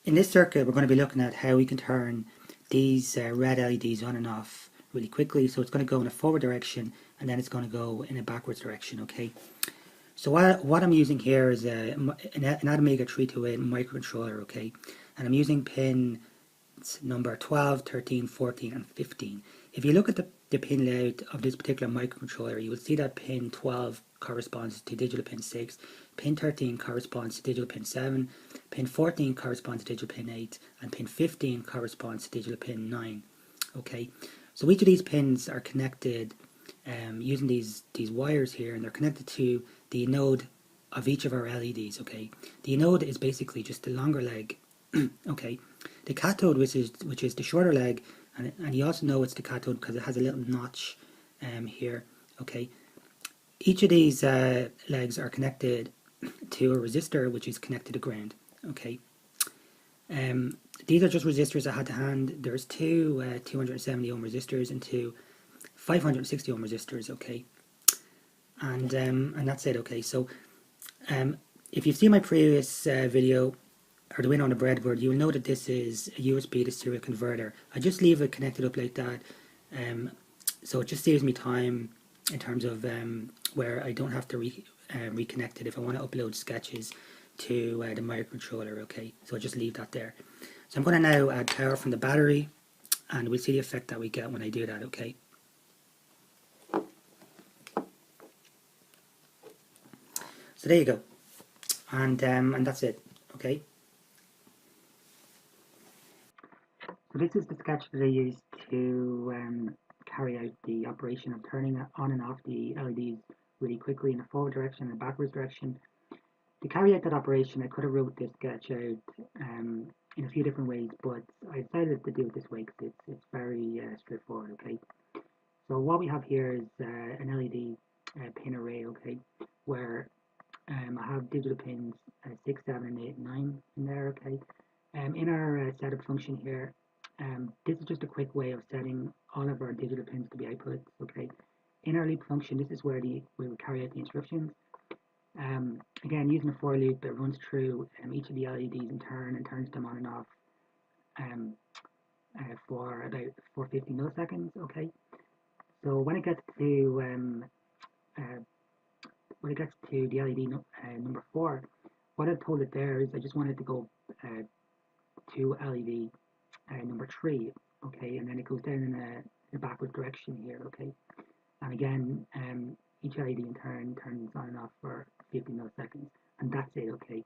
In this circuit, we're going to be looking at how we can turn these red LEDs on and off really quickly. So it's going to go in a forward direction and then it's going to go in a backwards direction, okay? So what I'm using here is an Amiga 328 microcontroller, okay? And I'm using pin number 12, 13, 14 and 15. If you look at the pin layout of this particular microcontroller, you will see that pin 12 corresponds to digital pin 6, pin 13 corresponds to digital pin 7, pin 14 corresponds to digital pin 8, and pin 15 corresponds to digital pin 9. Okay, so each of these pins are connected using these wires here, and they're connected to the anode of each of our LEDs. Okay, the anode is basically just the longer leg. Okay, the cathode, which is the shorter leg, and you also know it's the cathode because it has a little notch here. Okay, each of these legs are connected to a resistor which is connected to ground. Okay, these are just resistors I had to hand. There's two 270 ohm resistors and two 560 ohm resistors. Okay, and that's it. Okay, so if you've seen my previous video, Arduino on the breadboard, you will know that this is a USB to serial converter. I just leave it connected up like that, so it just saves me time in terms of where I don't have to reconnect it if I want to upload sketches to the microcontroller. Okay, so I just leave that there. So I'm going to now add power from the battery, and we'll see the effect that we get when I do that. Okay. So there you go, and that's it. Okay. So this is the sketch that I used to carry out the operation of turning on and off the LEDs really quickly in a forward direction and a backwards direction. To carry out that operation, I could have wrote this sketch out in a few different ways, but I decided to do it this way because it's very straightforward. Okay. So what we have here is an LED pin array. Okay, where I have digital pins 6, 7, 8, 9 in there. Okay. In our setup function here, this is just a quick way of setting all of our digital pins to be outputs. Okay. In our loop function, this is where we will carry out the instructions. Again, using a for loop that runs through each of the LEDs in turn and turns them on and off um, for about 450 milliseconds. Okay. So when it gets to uh, the LED number 4, what I've told it there is I just wanted to go to LED number 3, okay, and then it goes down in a backward direction here, okay, and again, each LED in turn turns on and off for 50 milliseconds, and that's it, okay.